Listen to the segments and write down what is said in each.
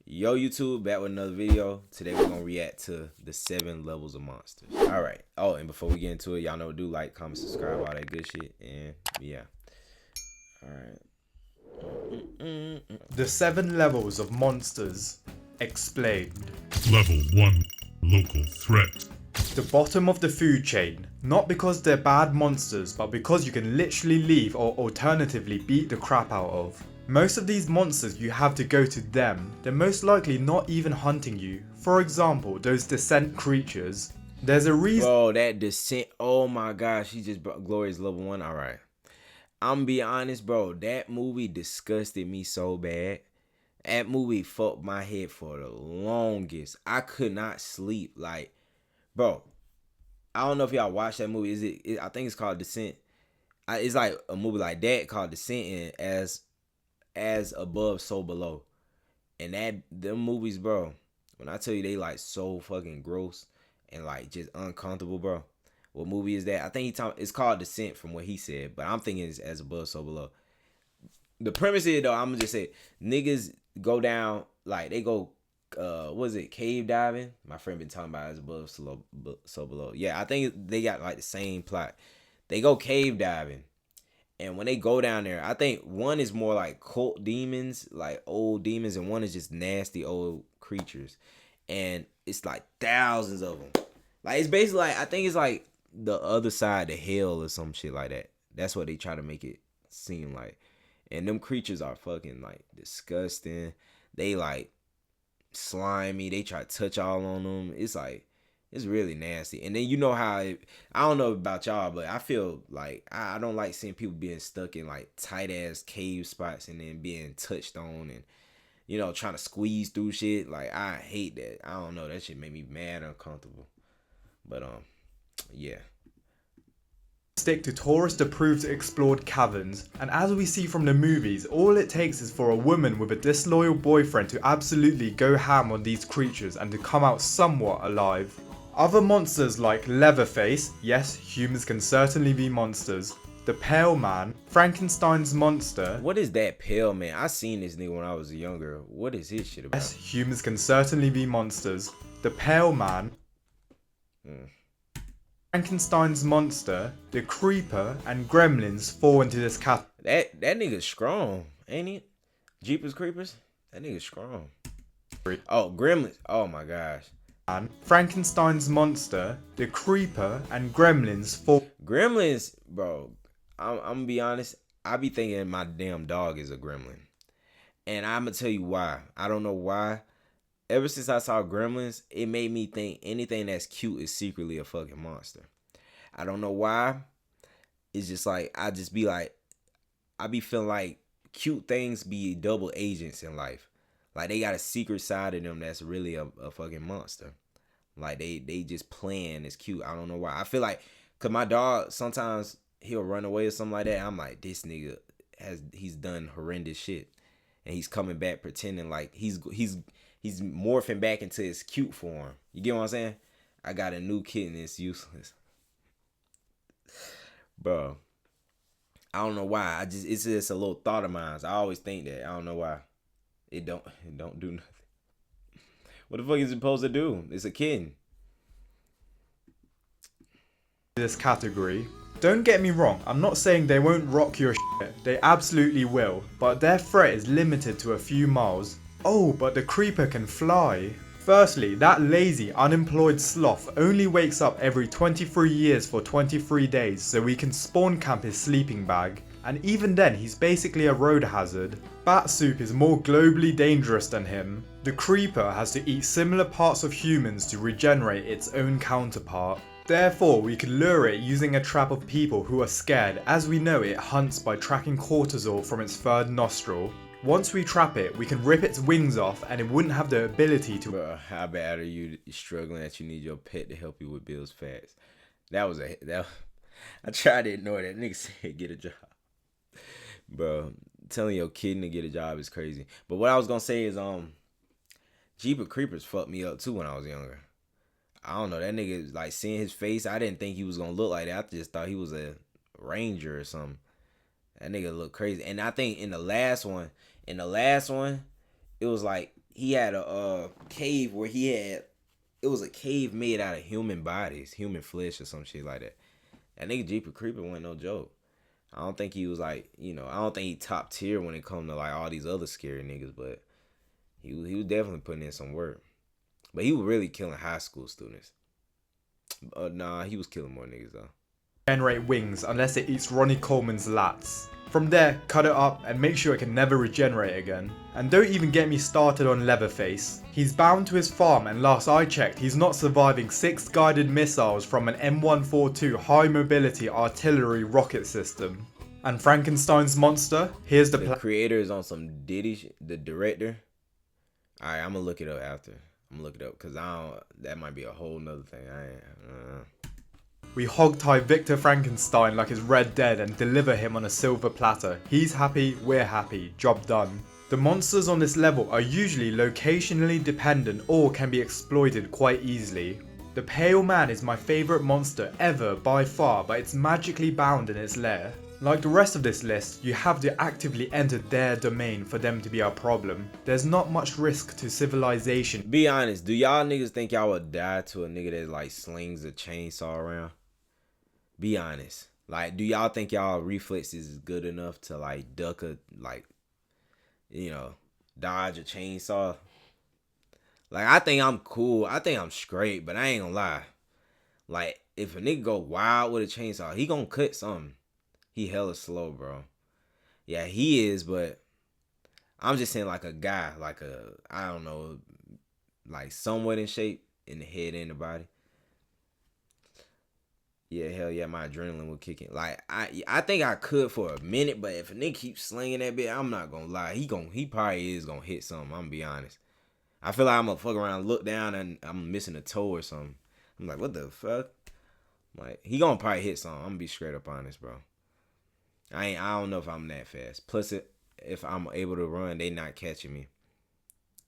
Yo YouTube, back with another video. Today we're gonna react to the 7 levels of monsters. Alright. Oh, and before we get into it, y'all know do like, comment, subscribe, all that good shit. And yeah. Alright. The 7 levels of monsters explained. Level 1. Local threat. The bottom of the food chain, not because they're bad monsters, but because you can literally leave or alternatively beat the crap out of. Most of these monsters you have to go to them, they're most likely not even hunting you. For example, those descent creatures. There's a reason. Bro, that descent, oh my gosh, he just brought Glorious level 1. Alright. I'm gonna be honest, bro. That movie disgusted me so bad. That movie fucked my head for the longest. I could not sleep. Like, bro, I don't know if y'all watched that movie. I think it's called Descent. It's like a movie like that called Descent, and as above, so below. And them movies, bro, when I tell you they like so fucking gross and like just uncomfortable, bro. What movie is that? I think it's called Descent from what he said, but I'm thinking it's as above, so below. The premise is though, I'm gonna just say niggas go down, like they go what is it, cave diving? My friend been talking about as above, so below. Yeah, I think they got like the same plot. They go cave diving. And when they go down there, I think one is more like cult demons, like old demons, and one is just nasty old creatures. And it's like thousands of them. Like it's basically like, I think it's like the other side of hell or some shit like that. That's what they try to make it seem like. And them creatures are fucking like disgusting. They like slimy. They try to touch all on them. It's like, it's really nasty. And then you know how I don't know about y'all, but I feel like I don't like seeing people being stuck in like tight ass cave spots and then being touched on and you know trying to squeeze through shit. Like I hate that. I don't know, that shit made me mad and uncomfortable. But yeah. Stick to tourist approved explored caverns, and as we see from the movies, all it takes is for a woman with a disloyal boyfriend to absolutely go ham on these creatures and to come out somewhat alive. Other monsters like Leatherface, yes, humans can certainly be monsters. The Pale Man, Frankenstein's monster. What is that Pale Man? I seen this nigga when I was younger. What is his shit about? Yes, humans can certainly be monsters. The Pale Man. Frankenstein's monster, the Creeper, and Gremlins fall into this category. That nigga's strong, ain't he? Jeepers Creepers? That nigga's strong. Oh, Gremlins. Oh my gosh. Frankenstein's monster, the Creeper, and Gremlins fall. Gremlins, bro. I'm gonna be honest. I be thinking my damn dog is a gremlin, and I'm gonna tell you why. I don't know why. Ever since I saw Gremlins, it made me think anything that's cute is secretly a fucking monster. I don't know why. It's just like I be feeling like cute things be double agents in life. Like they got a secret side of them that's really a fucking monster. Like they just playing as cute. I don't know why. I feel like, cause my dog sometimes he'll run away or something like that. I'm like, this nigga he's done horrendous shit, and he's coming back pretending like he's morphing back into his cute form. You get what I'm saying? I got a new kitten. It's useless, bro. I don't know why. It's just a little thought of mine. I always think that. I don't know why. It don't do nothing. What the fuck is it supposed to do? It's a kitten. This category. Don't get me wrong, I'm not saying they won't rock your shit. They absolutely will, but their threat is limited to a few miles. Oh, but the Creeper can fly. Firstly, that lazy, unemployed sloth only wakes up every 23 years for 23 days so we can spawn camp his sleeping bag. And even then, he's basically a road hazard. Bat soup is more globally dangerous than him. The Creeper has to eat similar parts of humans to regenerate its own counterpart. Therefore, we can lure it using a trap of people who are scared, as we know it hunts by tracking cortisol from its third nostril. Once we trap it, we can rip its wings off and it wouldn't have the ability to. Bro, how bad are you struggling that you need your pet to help you with bills fast? I tried to ignore that. Nigga said get a job. Bro, telling your kid to get a job is crazy. But what I was gonna say is Jeepers Creepers fucked me up too when I was younger. I don't know, that nigga, like, seeing his face, I didn't think he was gonna look like that. I just thought he was a ranger or something. That nigga looked crazy. And I think in the last one, it was like he had a cave where he had, it was a cave made out of human bodies, human flesh or some shit like that. That nigga Jeepers Creepers wasn't no joke. I don't think he was like, you know, I don't think he top tier when it come to like all these other scary niggas, but he was definitely putting in some work. But he was really killing high school students. Nah, he was killing more niggas though. Generate wings unless it eats Ronnie Coleman's lats. From there, cut it up and make sure it can never regenerate again. And don't even get me started on Leatherface. He's bound to his farm, and last I checked, he's not surviving 6 guided missiles from an M142 high mobility artillery rocket system. And Frankenstein's monster, here's the creator is on some Diddy shit, the director. Alright, I'm gonna look it up after. I'm gonna look it up because that might be a whole nother thing. We hogtie Victor Frankenstein like it's Red Dead and deliver him on a silver platter. He's happy, we're happy, job done. The monsters on this level are usually locationally dependent or can be exploited quite easily. The Pale Man is my favourite monster ever by far, but it's magically bound in its lair. Like the rest of this list, you have to actively enter their domain for them to be a problem. There's not much risk to civilization. Be honest, do y'all niggas think y'all would die to a nigga that like slings a chainsaw around? Be honest. Like, do y'all think y'all reflexes is good enough to like duck a, like, you know, dodge a chainsaw? Like, I think I'm cool. I think I'm straight, but I ain't gonna lie. Like, if a nigga go wild with a chainsaw, he gonna cut something. He hella slow, bro. Yeah, he is, but I'm just saying like a guy, like a, I don't know, like somewhat in shape in the head and the body. Yeah, hell yeah, my adrenaline will kick in. Like, I think I could for a minute, but if a nigga keeps slinging that bit, I'm not gonna lie. He probably is gonna hit something, I'm gonna be honest. I feel like I'm gonna fuck around, look down, and I'm missing a toe or something. I'm like, what the fuck? Like, he gonna probably hit something. I'm gonna be straight up honest, bro. I don't know if I'm that fast. Plus, if I'm able to run, they not catching me.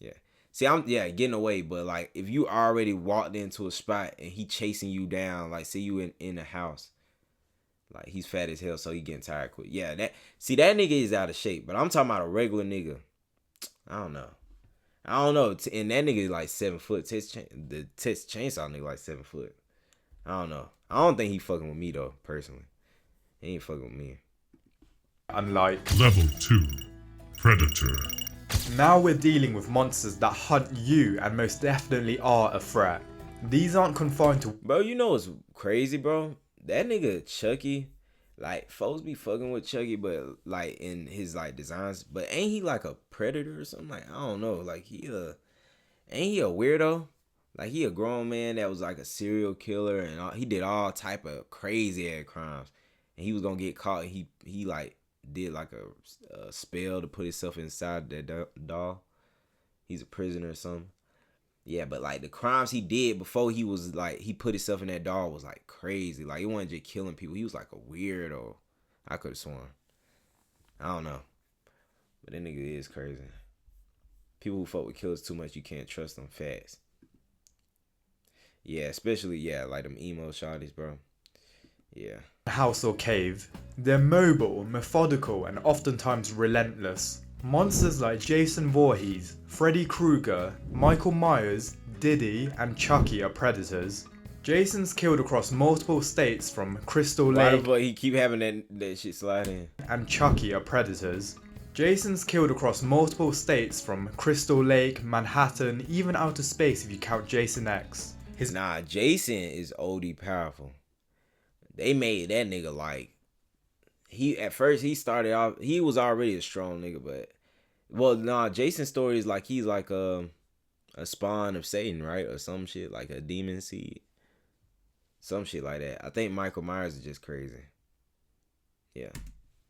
Yeah. See, I'm getting away, but like if you already walked into a spot and he chasing you down, like say you in a house, like he's fat as hell, so he getting tired quick. Yeah, that nigga is out of shape, but I'm talking about a regular nigga. I don't know. And that nigga is like 7 foot. The chainsaw nigga like 7 foot. I don't know. I don't think he fucking with me though, personally. He ain't fucking with me. Unlike Level 2 Predator. Now we're dealing with monsters that hunt you and most definitely are a threat. These aren't confined to... Bro, you know what's crazy, bro? That nigga Chucky, like, folks be fucking with Chucky, but, like, in his, like, designs. But ain't he, like, a predator or something? Like, I don't know. Like, ain't he a weirdo? Like, he a grown man that was, like, a serial killer, and he did all type of crazy-ass crimes. And he was gonna get caught, and he like, did like a spell to put himself inside that doll. He's a prisoner or something. Yeah, but like the crimes he did before he was like, he put himself in that doll was like crazy. Like, he wasn't just killing people. He was like a weirdo. I could have sworn. I don't know. But that nigga is crazy. People who fuck with killers too much, you can't trust them fast. Yeah, especially, yeah, like them emo shawties, bro. Yeah. House or cave. They're mobile, methodical, and oftentimes relentless. Monsters like Jason Voorhees, Freddy Krueger, Michael Myers, Diddy, and Chucky are predators. Jason's killed across multiple states from Crystal Lake. Why the fuck he keep having that shit slide in? And Chucky are predators. Jason's killed across multiple states from Crystal Lake, Manhattan, even outer space if you count Jason X. Nah, Jason is OD powerful. They made that nigga like, at first he started off, he was already a strong nigga, but, well, nah, Jason's story is like he's like a spawn of Satan, right? Or some shit, like a demon seed. Some shit like that. I think Michael Myers is just crazy. Yeah.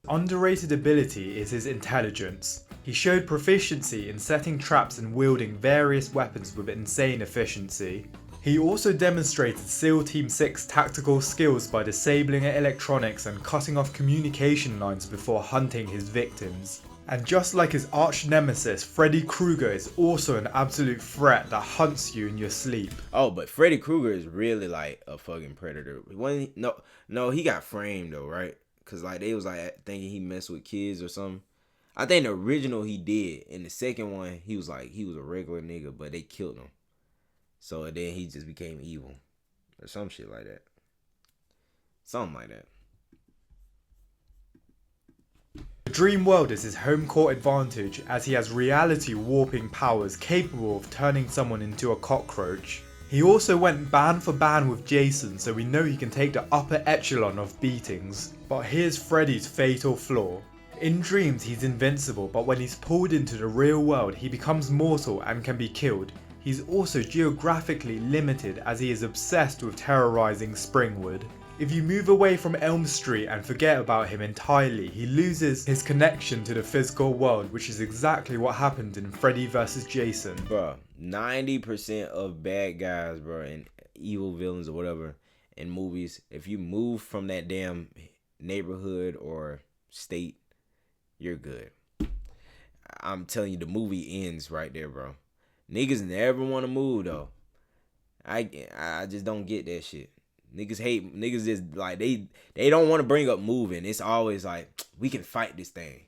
Underrated ability is his intelligence. He showed proficiency in setting traps and wielding various weapons with insane efficiency. He also demonstrated SEAL Team 6 tactical skills by disabling electronics and cutting off communication lines before hunting his victims. And just like his arch nemesis, Freddy Krueger is also an absolute threat that hunts you in your sleep. Oh, but Freddy Krueger is really like a fucking predator. No, he got framed though, right? Cause like they was like thinking he messed with kids or something. I think the original he did. In the second one, he was a regular nigga, but they killed him. So then he just became evil. Or some shit like that. Something like that. The dream world is his home court advantage as he has reality warping powers capable of turning someone into a cockroach. He also went band for band with Jason, so we know he can take the upper echelon of beatings. But here's Freddy's fatal flaw. In dreams he's invincible, but when he's pulled into the real world he becomes mortal and can be killed. He's also geographically limited as he is obsessed with terrorizing Springwood. If you move away from Elm Street and forget about him entirely, he loses his connection to the physical world, which is exactly what happened in Freddy vs. Jason. Bro, 90% of bad guys, bro, and evil villains or whatever in movies, if you move from that damn neighborhood or state, you're good. I'm telling you, the movie ends right there, bro. Niggas never want to move, though. I just don't get that shit. Niggas just like they don't want to bring up moving. It's always like, we can fight this thing.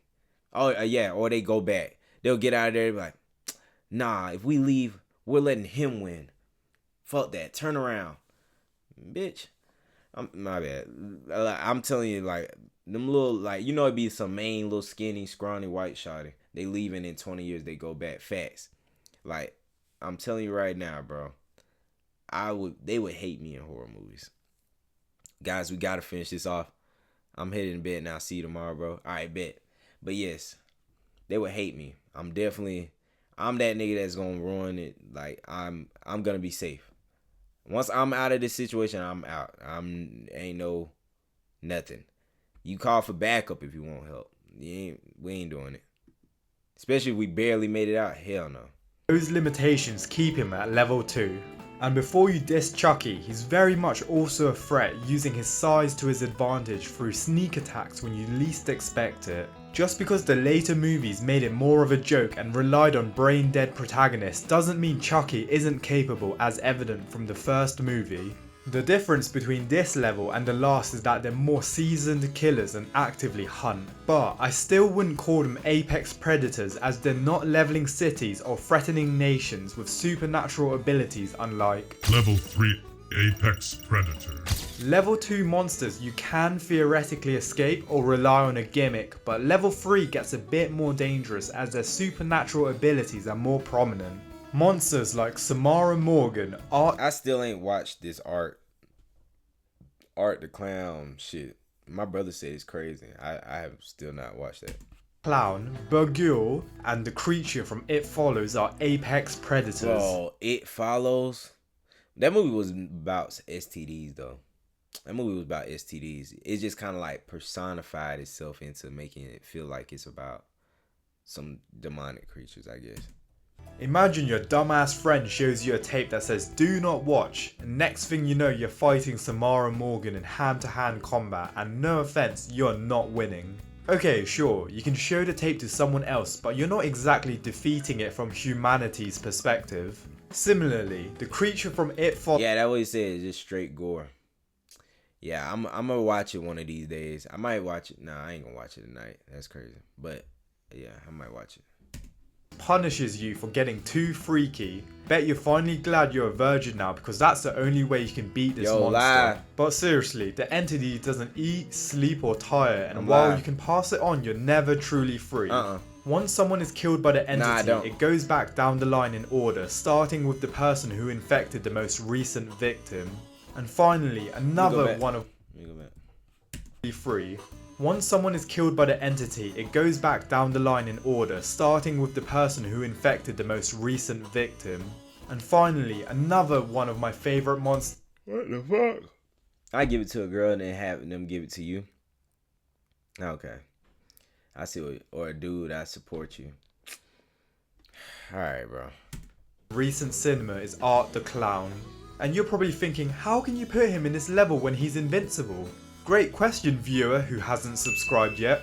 Oh yeah, or they go back. They'll get out of there and be like, nah, if we leave, we're letting him win. Fuck that. Turn around. Bitch. My bad. I'm telling you, like, them little, like, you know, it'd be some main little skinny, scrawny white shawty. They leaving in 20 years, they go back fast. Like, I'm telling you right now, bro. They would hate me in horror movies. Guys, we gotta finish this off. I'm heading to bed now. See you tomorrow, bro. Alright, bet. But yes, they would hate me. I'm that nigga that's gonna ruin it. Like, I'm gonna be safe. Once I'm out of this situation, I'm out. Ain't no nothing. You call for backup if you want help. We ain't doing it. Especially if we barely made it out. Hell no. Those limitations keep him at level 2. And before you diss Chucky, he's very much also a threat, using his size to his advantage through sneak attacks when you least expect it. Just because the later movies made it more of a joke and relied on brain dead protagonists doesn't mean Chucky isn't capable, as evident from the first movie. The difference between this level and the last is that they're more seasoned killers and actively hunt, but I still wouldn't call them apex predators as they're not leveling cities or threatening nations with supernatural abilities unlike Level 3 Apex Predator. Level 2 monsters you can theoretically escape or rely on a gimmick, but level 3 gets a bit more dangerous as their supernatural abilities are more prominent. Monsters like Samara Morgan are... I still ain't watched this Art the Clown shit. My brother said it's crazy. I have still not watched that. Clown, Burgul, and the creature from It Follows are apex predators. Bro, It Follows. That movie was about STDs though. That movie was about STDs. It just kind of like personified itself into making it feel like it's about some demonic creatures, I guess. Imagine your dumbass friend shows you a tape that says do not watch, and next thing you know you're fighting Samara Morgan in hand-to-hand combat, and no offense, you're not winning. Okay, sure, you can show the tape to someone else, but you're not exactly defeating it from humanity's perspective. Similarly, the creature from It Follows... Yeah, that what he said, is just straight gore. Yeah, I'm gonna watch it one of these days. I might watch it. Nah, I ain't gonna watch it tonight. That's crazy. But yeah, I might watch it. Punishes you for getting too freaky. Bet you're finally glad you're a virgin now because that's the only way you can beat this monster. Lie. But seriously, the entity doesn't eat, sleep or tire, and I'm while lying. you can pass it on, you're never truly free. Once someone is killed by the entity, it goes back down the line in order, starting with the person who infected the most recent victim. And finally, another one of free. Once someone is killed by the entity, it goes back down the line in order, starting with the person who infected the most recent victim. And finally, another one of my favorite monsters. What the fuck? I give it to a girl and then have them give it to you. Okay. I see what, or a dude, I support you. Alright, bro. Recent cinema is Art the Clown. And you're probably thinking, how can you put him in this level when he's invincible? Great question, viewer who hasn't subscribed yet.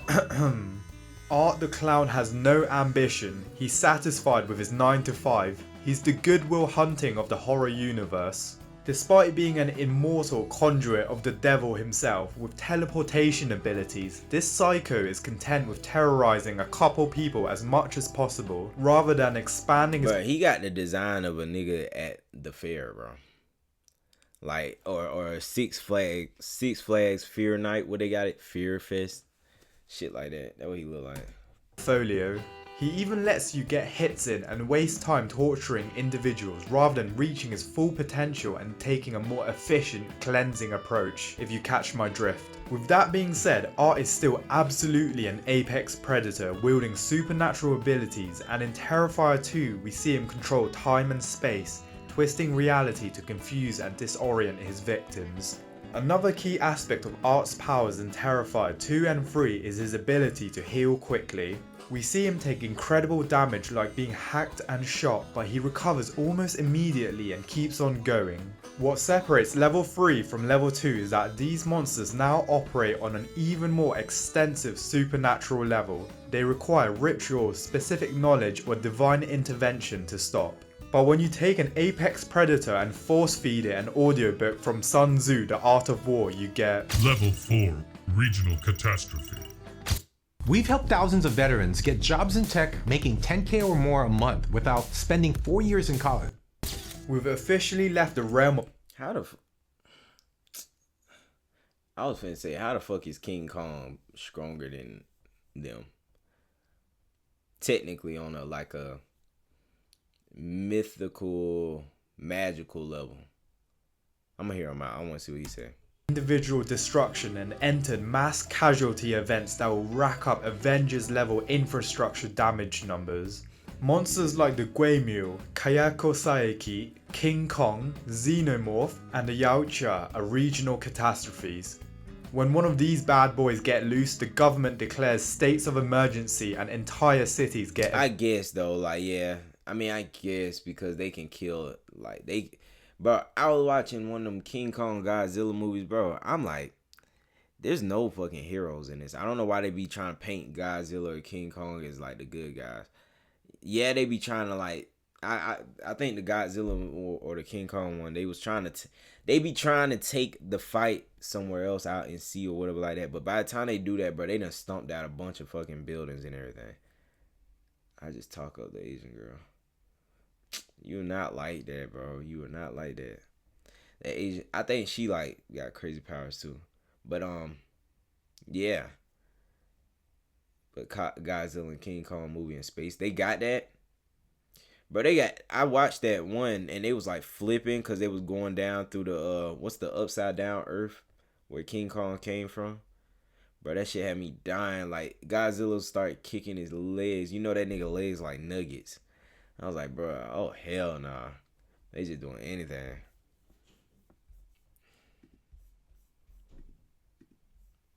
Art the Clown has no ambition. He's satisfied with his 9 to 5. He's the Good Will Hunting of the horror universe. Despite being an immortal conduit of the devil himself with teleportation abilities, this psycho is content with terrorizing a couple people as much as possible, rather than expanding his... But he got the design of a nigga at the fair, bro. Like, or Six Flags Fear Night, what they got it? Fear Fest. Shit like that. That's what he look like. Portfolio. He even lets you get hits in and waste time torturing individuals rather than reaching his full potential and taking a more efficient cleansing approach, if you catch my drift. With that being said, Art is still absolutely an apex predator wielding supernatural abilities, and in Terrifier 2 we see him control time and space, twisting reality to confuse and disorient his victims. Another key aspect of Art's powers in Terrifier 2 and 3 is his ability to heal quickly. We see him take incredible damage like being hacked and shot, but he recovers almost immediately and keeps on going. What separates level 3 from level 2 is that these monsters now operate on an even more extensive supernatural level. They require rituals, specific knowledge, or divine intervention to stop. But when you take an apex predator and force feed it an audiobook from Sun Tzu, The Art of War, you get Level 4, Regional Catastrophe. We've helped thousands of veterans get jobs in tech making $10K or more a month without spending 4 years in college. We've officially left the realm of... I was finna say, how the fuck is King Kong stronger than them? Technically on a mythical, magical level. I'm gonna hear him out. I wanna see what he said. Individual destruction and entered mass casualty events that will rack up Avengers level infrastructure damage numbers. Monsters like the Guemul, Kayako Saeki, King Kong, Xenomorph, and the Yautja are regional catastrophes. When one of these bad boys get loose, the government declares states of emergency and entire cities get... I guess though, yeah. I mean, I guess because they can kill, Bro, I was watching one of them King Kong Godzilla movies, bro. I'm like, there's no fucking heroes in this. I don't know why they be trying to paint Godzilla or King Kong as the good guys. Yeah, they be trying to I think the Godzilla or the King Kong one, they was trying to they be trying to take the fight somewhere else out in sea or whatever like that. But by the time they do that, bro, they done stomped out a bunch of fucking buildings and everything. I just talk up the Asian girl. You're not like that, bro. You are not like that. That Asian, I think she got crazy powers too. But yeah. But Godzilla and King Kong movie in space, they got that. But I watched that one and they was flipping because they was going down through the what's the upside down Earth where King Kong came from. Bro, that shit had me dying. Godzilla started kicking his legs. You know that nigga legs like nuggets. I was like, bro, oh hell nah. They just doing anything.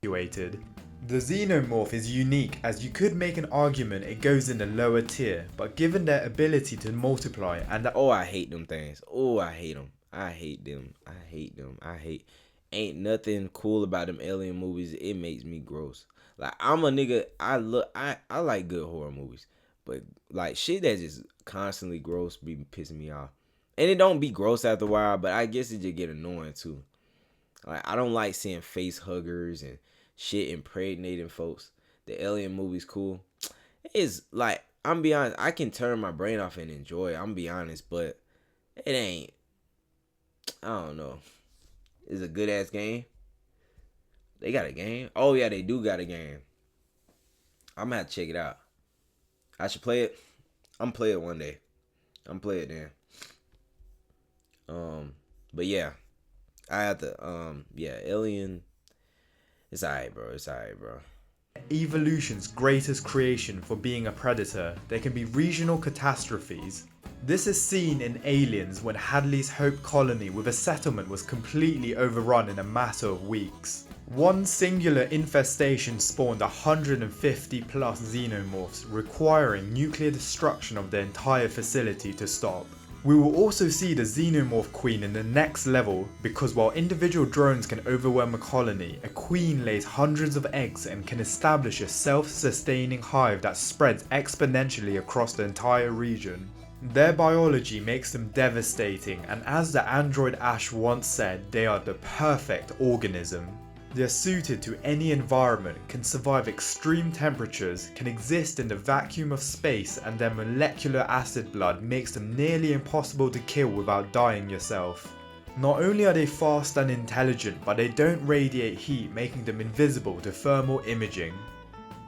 The Xenomorph is unique, as you could make an argument it goes in the lower tier, but given their ability to multiply and that... Oh, I hate them things. Oh, I hate them. I hate them. Ain't nothing cool about them alien movies. It makes me gross. I'm a nigga, I like good horror movies. But shit that just constantly gross be pissing me off. And it don't be gross after a while, but I guess it just get annoying too. I don't like seeing face huggers and shit impregnating folks. The alien movies cool. It's I'm be honest, I can turn my brain off and enjoy it. I'm be honest, but it ain't. I don't know. It's a good ass game. They got a game? Oh yeah, they do got a game. I'm gonna have to check it out. I should play it. I'm gonna play it one day. I'm play it then. But yeah, I have to. Yeah, Alien. It's alright, bro. Evolution's greatest creation for being a predator, there can be regional catastrophes. This is seen in Aliens when Hadley's Hope colony with a settlement was completely overrun in a matter of weeks. One singular infestation spawned 150 plus xenomorphs, requiring nuclear destruction of the entire facility to stop. We will also see the Xenomorph Queen in the next level, because while individual drones can overwhelm a colony, a queen lays hundreds of eggs and can establish a self-sustaining hive that spreads exponentially across the entire region. Their biology makes them devastating, and as the android Ash once said, they are the perfect organism. They're suited to any environment, can survive extreme temperatures, can exist in the vacuum of space, and their molecular acid blood makes them nearly impossible to kill without dying yourself. Not only are they fast and intelligent, but they don't radiate heat, making them invisible to thermal imaging.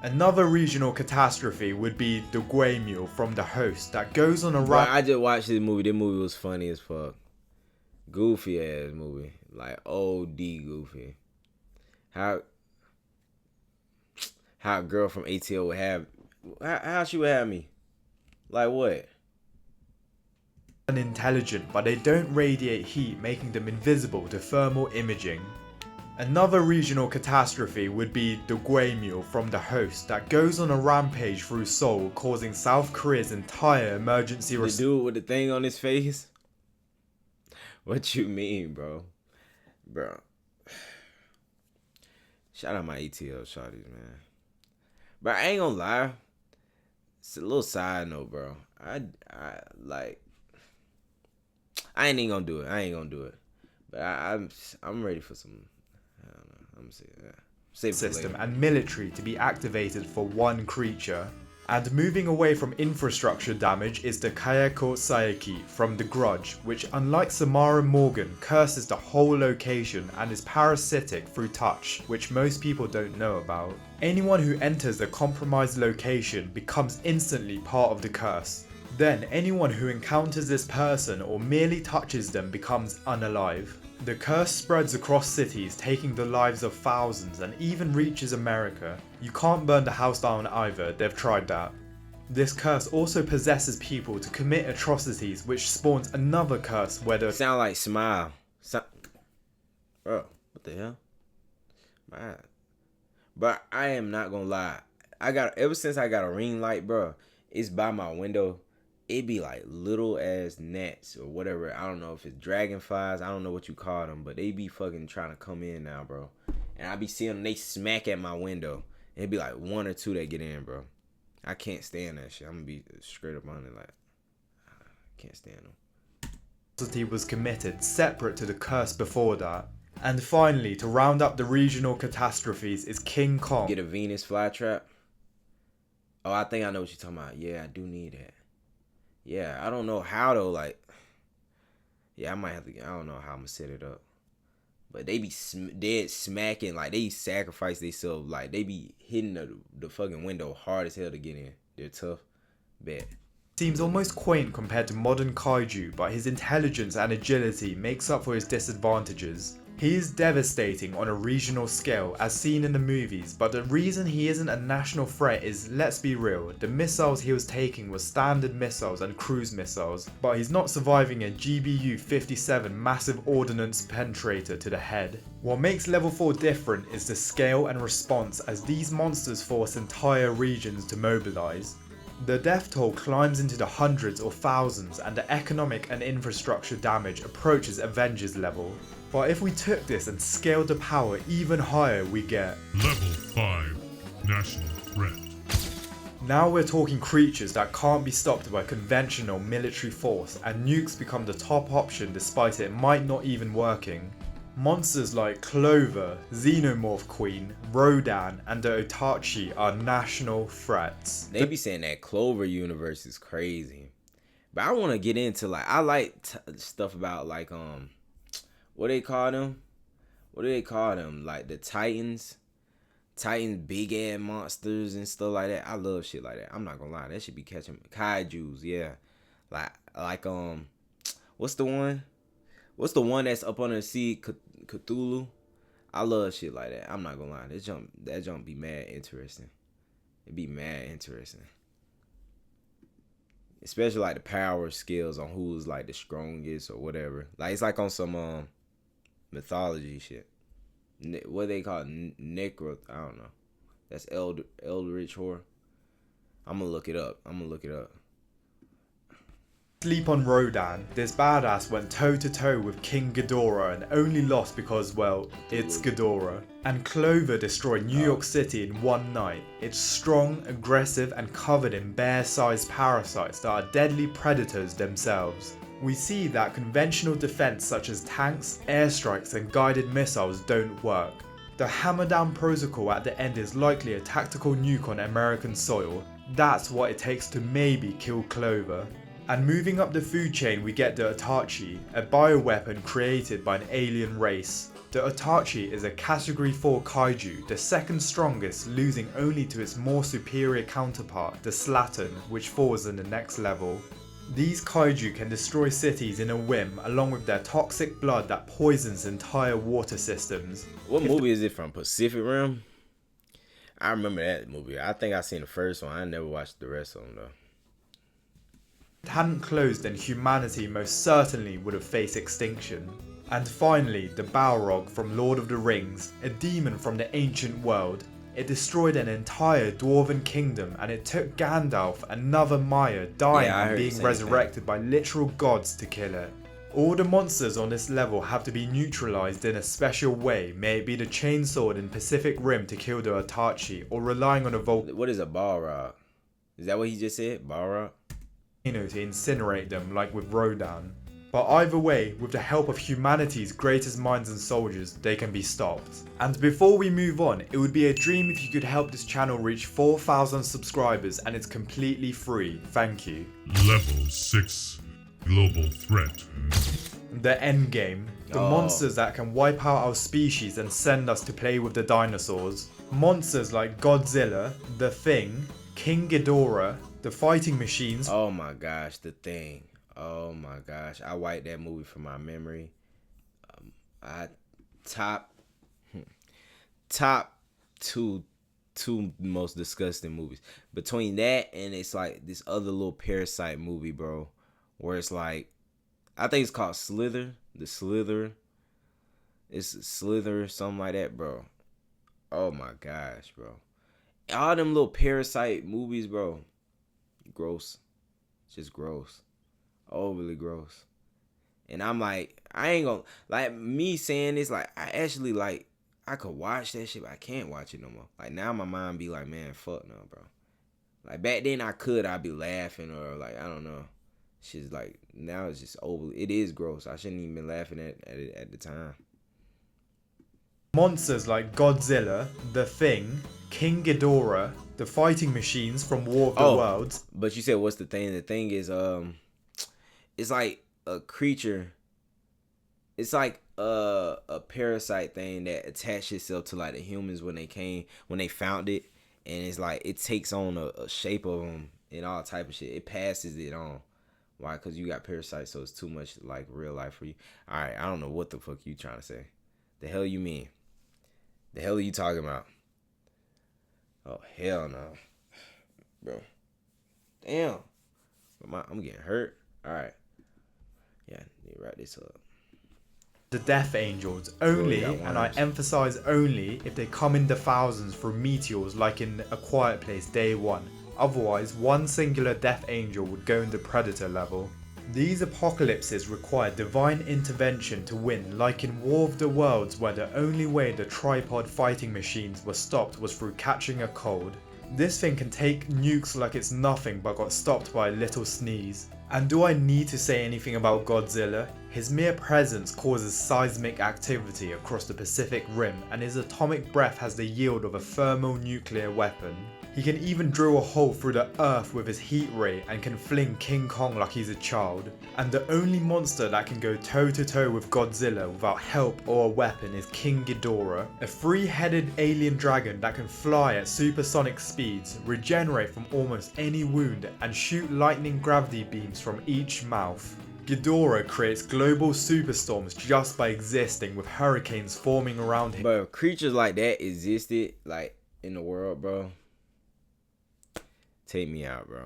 Another regional catastrophe would be the Guemule from The Host that goes on a Bro, I just watched this movie. This movie was funny as fuck. Goofy ass movie. Like OD goofy. How a girl from ATL would have, how she would have me? Like what? Intelligent, but they don't radiate heat, making them invisible to thermal imaging. Another regional catastrophe would be the Guemule from The Host that goes on a rampage through Seoul, causing South Korea's entire emergency The dude with the thing on his face? What you mean, bro? Bro. Shout out my ATL shawties, man. But I ain't gonna lie. It's a little side note, bro. I ain't even gonna do it. I ain't gonna do it. But I'm ready for some. I don't know. I'm gonna say that. Save system and military to be activated for one creature. And moving away from infrastructure damage is the Kayako Saeki from The Grudge, which unlike Samara Morgan curses the whole location and is parasitic through touch, which most people don't know about. Anyone who enters a compromised location becomes instantly part of the curse. Then anyone who encounters this person or merely touches them becomes unalive. The curse spreads across cities, taking the lives of thousands and even reaches America. You can't burn the house down either, they've tried that. This curse also possesses people to commit atrocities, which spawns another curse where the— Sound like Smile. Bro, what the hell? Man. But I am not gonna lie. Ever since I got a ring light, bro, it's by my window. It be like little ass gnats or whatever. I don't know if it's dragonflies. I don't know what you call them, but they be fucking trying to come in now, bro. And I be seeing them, they smack at my window. It'd be like one or two that get in, bro. I can't stand that shit. I'm gonna be straight up on it, like, I can't stand them. Atrocity was committed separate to the curse before that. And finally, to round up the regional catastrophes is King Kong. Get a Venus flytrap. Oh, I think I know what you're talking about. Yeah, I do need that. Yeah, I don't know how though. Like, yeah, I might have to. I don't know how I'm gonna set it up. But they be dead smacking. Like, they sacrifice themselves. Like, they be hitting the fucking window hard as hell to get in. They're tough. Bet. Seems almost quaint compared to modern kaiju, but his intelligence and agility makes up for his disadvantages. He is devastating on a regional scale as seen in the movies, but the reason he isn't a national threat is, let's be real, the missiles he was taking were standard missiles and cruise missiles, but he's not surviving a GBU-57 massive ordnance penetrator to the head. What makes Level 4 different is the scale and response, as these monsters force entire regions to mobilize. The death toll climbs into the hundreds or thousands, and the economic and infrastructure damage approaches Avengers level. But if we took this and scaled the power even higher, we get Level 5 National Threat. Now we're talking creatures that can't be stopped by conventional military force, and nukes become the top option despite it might not even working. Monsters like Clover, Xenomorph Queen, Rodan, and the Otachi are national threats. They be saying that Clover universe is crazy. But I want to get into, like, I like stuff about, like, what do they call them? What do they call them? Like the Titans? Titans, big ass monsters and stuff like that. I love shit like that. I'm not gonna lie. That should be catching kaijus, yeah. Like what's the one? What's the one that's up under the sea? Cthulhu? I love shit like that. I'm not gonna lie. That jump be mad interesting. It be mad interesting. Especially like the power skills on who's like the strongest or whatever. Like it's like on some mythology shit. What they call it? Necro? I don't know. That's Eldritch horror. I'm gonna look it up. Sleep on Rodan, this badass went toe to toe with King Ghidorah and only lost because, well, it's Ghidorah. And Clover destroyed New York City in one night. It's strong, aggressive, and covered in bear-sized parasites that are deadly predators themselves. We see that conventional defense such as tanks, airstrikes, and guided missiles don't work. The Hammer Down Protocol at the end is likely a tactical nuke on American soil. That's what it takes to maybe kill Clover. And moving up the food chain, we get the Itachi, a bioweapon created by an alien race. The Itachi is a category 4 kaiju, the second strongest, losing only to its more superior counterpart, the Slattern, which falls in the next level. These kaiju can destroy cities in a whim, along with their toxic blood that poisons entire water systems. What movie is it from? Pacific Rim? I remember that movie. I think I seen the first one. I never watched the rest of them though. Hadn't closed, then humanity most certainly would have faced extinction. And finally, the Balrog from Lord of the Rings, a demon from the ancient world. It destroyed an entire dwarven kingdom, and it took Gandalf, another Maya, dying and being resurrected by literal gods to kill it. All the monsters on this level have to be neutralized in a special way, may it be the chainsword in Pacific Rim to kill the Itachi, or relying on a volcano What is a Balrog? Is that what he just said? Balrog? to incinerate them like with Rodan. But either way, with the help of humanity's greatest minds and soldiers, they can be stopped. And before we move on, it would be a dream if you could help this channel reach 4,000 subscribers, and it's completely free. Thank you. Level 6 Global Threat. The Endgame. The monsters that can wipe out our species and send us to play with the dinosaurs. Monsters like Godzilla, The Thing, King Ghidorah, the fighting machines. Oh my gosh, The Thing. Oh my gosh, I wiped that movie from my memory. Top two most disgusting movies. Between that and it's like this other little Parasite movie, bro, where it's like, I think it's called Slither. The Slither. It's Slither, something like that, bro. Oh my gosh, bro. All them little Parasite movies, bro. Gross. Just gross. Overly gross. And I'm like, I ain't gonna, like, me saying this, like, I actually, like, I could watch that shit, but I can't watch it no more. Like, now my mind be like, man, fuck no, bro. Like, back then I'd be laughing, or like, I don't know. Shit's like, now it's just overly, it is gross. I shouldn't even been laughing at it at the time. Monsters like Godzilla, The Thing, King Ghidorah, the fighting machines from War of the Worlds. But you said, what's the thing? The thing is, it's like a creature. It's like a parasite thing that attached itself to like the humans when they found it, and it's like it takes on a shape of them and all type of shit. It passes it on. Why? Because you got parasites, so it's too much like real life for you. All right, I don't know what the fuck you trying to say. The hell you mean? The hell are you talking about? Oh hell no, bro. Damn, I'm getting hurt. All right. Yeah, need to write this up. The Death Angels, only, and I emphasize only, if they come in the thousands through meteors like in A Quiet Place Day 1. Otherwise, one singular Death Angel would go into Predator level. These apocalypses require divine intervention to win, like in War of the Worlds, where the only way the tripod fighting machines were stopped was through catching a cold. This thing can take nukes like it's nothing, but got stopped by a little sneeze. And do I need to say anything about Godzilla? His mere presence causes seismic activity across the Pacific Rim, and his atomic breath has the yield of a thermonuclear weapon. He can even drill a hole through the earth with his heat ray and can fling King Kong like he's a child. And the only monster that can go toe to toe with Godzilla without help or a weapon is King Ghidorah, a three-headed alien dragon that can fly at supersonic speeds, regenerate from almost any wound, and shoot lightning gravity beams from each mouth. Ghidorah creates global superstorms just by existing, with hurricanes forming around him. But if creatures like that existed, like, in the world, bro, take me out, bro.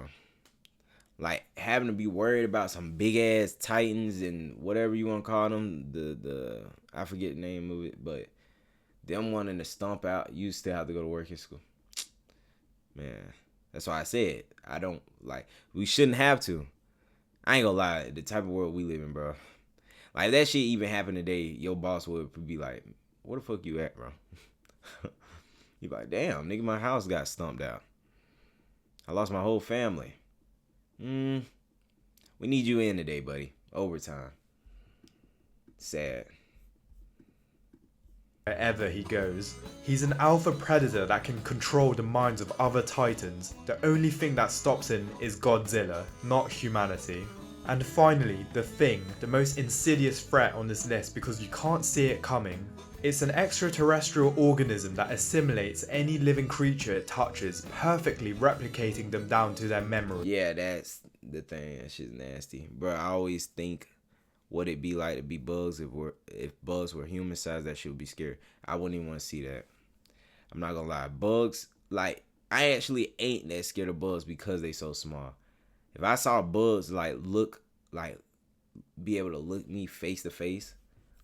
Like, having to be worried about some big ass titans and whatever you want to call them, the I forget the name of it, but them wanting to stomp out, you still have to go to work in school. Man, that's why I said I don't like. We shouldn't have to. I ain't gonna lie, the type of world we live in, bro. Like, if that shit even happened today, your boss would be like, where the fuck you at, bro? You be like, damn, nigga, my house got stumped out. I lost my whole family. We need you in today, buddy. Overtime. Sad. Wherever he goes. He's an alpha predator that can control the minds of other titans. The only thing that stops him is Godzilla, not humanity. And finally, the Thing, the most insidious threat on this list because you can't see it coming. It's an extraterrestrial organism that assimilates any living creature it touches, perfectly replicating them down to their memory. Yeah, that's the thing. That shit's nasty. Bro, I always think what it'd be like to be bugs if bugs were human size. That shit would be scary. I wouldn't even want to see that. I'm not gonna lie. Bugs, like, I actually ain't that scared of bugs because they so small. If I saw bugs be able to look me face to face,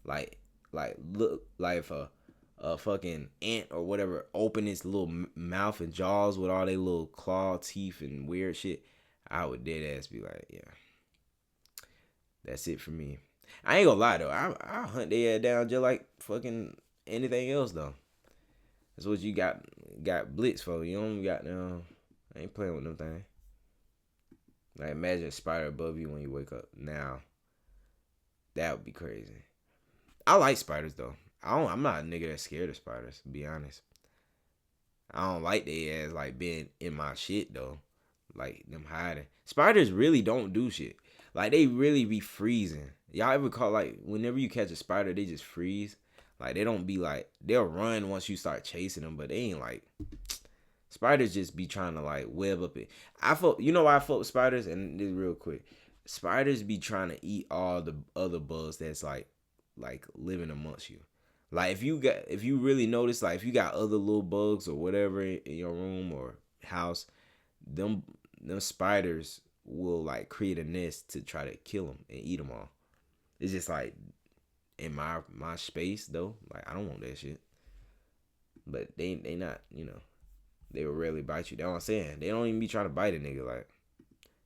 look like if a fucking ant or whatever open its little mouth and jaws with all their little claw teeth and weird shit, I would dead ass be like, yeah, that's it for me. I ain't gonna lie though, I hunt their ass down just like fucking anything else though. That's what you got blitz for. You don't got no. I ain't playing with them things. Like, imagine a spider above you when you wake up. Now, that would be crazy. I like spiders though. I'm not a nigga that's scared of spiders, to be honest. I don't like they ass like being in my shit though. Like them hiding. Spiders really don't do shit. Like, they really be freezing. Y'all ever call, like, whenever you catch a spider, they just freeze? Like, they don't be like, they'll run once you start chasing them, but they ain't like, spiders just be trying to like web up it. You know why I fuck with spiders? And this real quick. Spiders be trying to eat all the other bugs that's like living amongst you. Like, if you really notice, like, if you got other little bugs or whatever in your room or house, them spiders will like create a nest to try to kill them and eat them all. It's just like in my space though. Like, I don't want that shit. But they not, you know, they will rarely bite you. That's what I'm saying. They don't even be trying to bite a nigga. Like,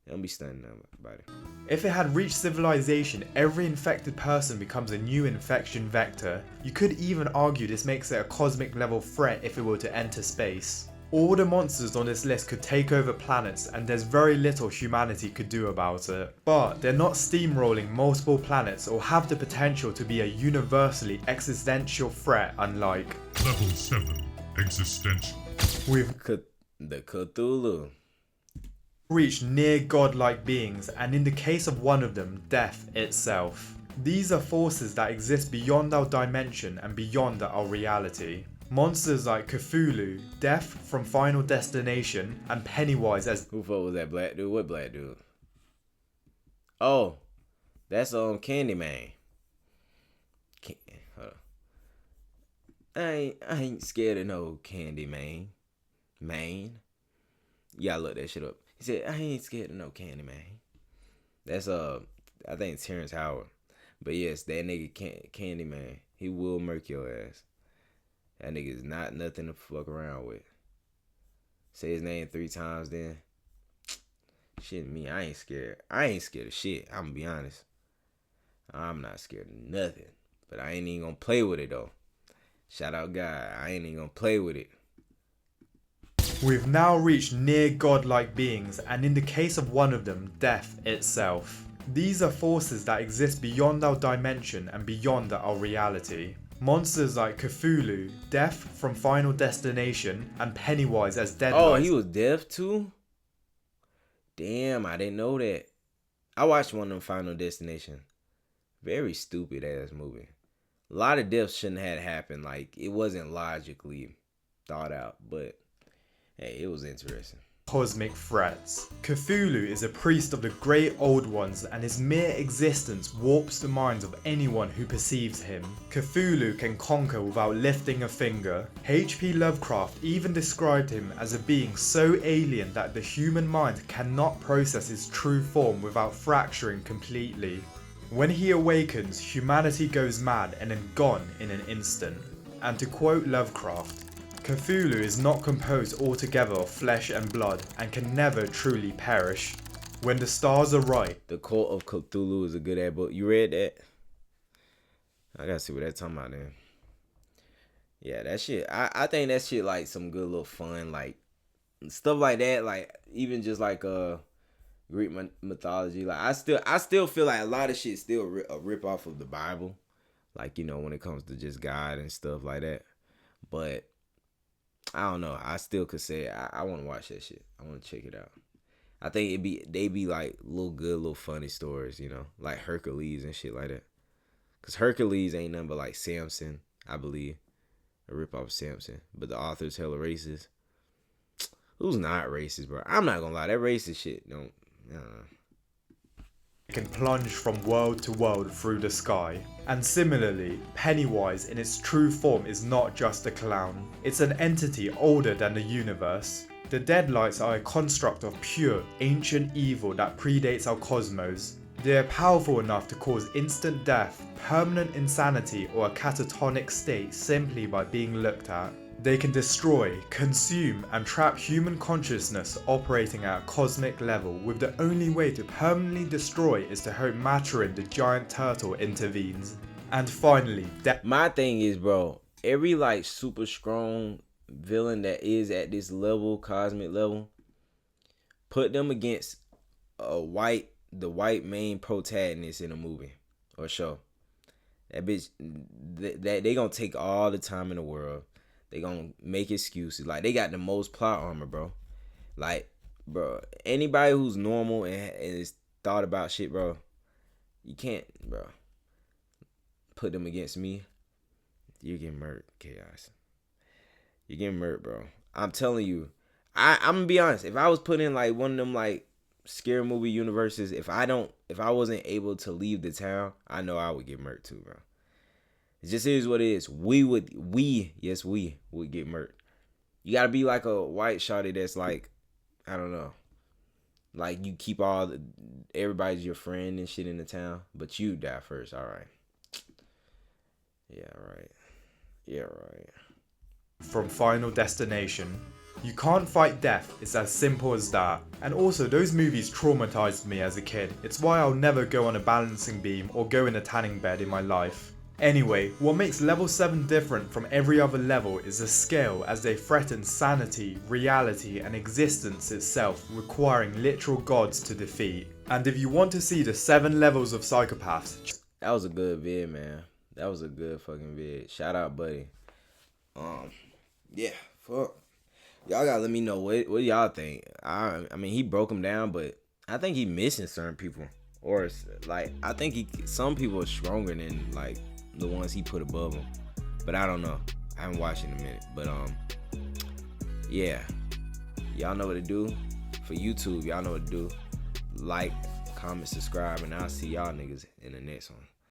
they don't be stunning them about it. If it had reached civilization, every infected person becomes a new infection vector. You could even argue this makes it a cosmic level threat if it were to enter space. All the monsters on this list could take over planets, and there's very little humanity could do about it. But they're not steamrolling multiple planets or have the potential to be a universally existential threat, unlike Level 7. Existential. we've The Cthulhu. reached near godlike beings, and in the case of one of them, death itself. These are forces that exist beyond our dimension and beyond our reality. Monsters like Cthulhu, Death from Final Destination, and Pennywise as Who fuck was that black dude? What black dude? Oh, that's Candyman. Hold on. I ain't scared of no Candyman. Man. You gotta look that shit up. He said, I ain't scared of no Candyman. That's I think Terrence Howard. But yes, that nigga Candyman, he will murk your ass. That nigga is not nothing to fuck around with. Say his name 3 times then. Shit, me, I ain't scared. I ain't scared of shit. I'm gonna be honest. I'm not scared of nothing. But I ain't even gonna play with it though. Shout out God. I ain't even gonna play with it. We've now reached near godlike beings, and in the case of one of them, death itself. These are forces that exist beyond our dimension and beyond our reality. Monsters like Cthulhu, Death from Final Destination, and Pennywise as Deadlight. Oh, he was deaf too? Damn, I didn't know that. I watched one of them Final Destination. Very stupid ass movie. A lot of deaths shouldn't have happened. Like, it wasn't logically thought out, but hey, it was interesting. Cosmic threats. Cthulhu is a priest of the great old ones, and his mere existence warps the minds of anyone who perceives him. Cthulhu can conquer without lifting a finger. H.P. Lovecraft even described him as a being so alien that the human mind cannot process his true form without fracturing completely. When he awakens, humanity goes mad and then gone in an instant. And to quote Lovecraft, Cthulhu is not composed altogether of flesh and blood and can never truly perish. When the Stars Are Right. The Cult of Cthulhu is a good ass book. You read that? I gotta see what that's talking about then. Yeah, that shit. I think that shit like some good little fun, like stuff like that. Like even just like Greek mythology. Like I still feel like a lot of shit still a rip off of the Bible. Like, you know, when it comes to just God and stuff like that. But I don't know. I still could say I want to watch that shit. I want to check it out. I think they be like little funny stories, you know, like Hercules and shit like that. Cause Hercules ain't nothing but like Samson, I believe, a rip off of Samson. But the author's hella racist. Who's not racist, bro? I'm not gonna lie, that racist shit don't. Can plunge from world to world through the sky. And similarly, Pennywise in its true form is not just a clown. It's an entity older than the universe. The Deadlights are a construct of pure, ancient evil that predates our cosmos. They are powerful enough to cause instant death, permanent insanity, or a catatonic state simply by being looked at. They can destroy, consume, and trap human consciousness operating at a cosmic level, with the only way to permanently destroy is to hope Maturin the giant turtle intervenes. And finally, my thing is, bro, every like super strong villain that is at this level, cosmic level, put them against the white main protagonist in a movie or show. That bitch, that they gonna take all the time in the world. They gonna make excuses. Like, they got the most plot armor, bro. Like, bro, anybody who's normal and is thought about shit, bro, you can't, bro, put them against me. You're getting murdered, Chaos. You're getting murdered, bro. I'm telling you. I'm gonna be honest. If I was put in like one of them like scary movie universes, if I wasn't able to leave the town, I know I would get murdered too, bro. It just is what it is. We would get murdered. You gotta be like a white shawty that's like, I don't know, like you keep everybody's your friend and shit in the town, but you die first. All right. Yeah, right. From Final Destination. You can't fight death, it's as simple as that. And also, those movies traumatized me as a kid. It's why I'll never go on a balancing beam or go in a tanning bed in my life. Anyway, what makes level 7 different from every other level is the scale, as they threaten sanity, reality, and existence itself, requiring literal gods to defeat. And if you want to see the 7 levels of psychopaths, that was a good vid, man. That was a good fucking vid. Shout out, buddy. Yeah, fuck. Y'all gotta let me know what y'all think. I mean, he broke him down, but I think he missing certain people, or like I think some people are stronger than like the ones he put above him. But I don't know. I haven't watched in a minute. But yeah, y'all know what to do. For YouTube, y'all know what to do. Like, comment, subscribe, and I'll see y'all niggas in the next one.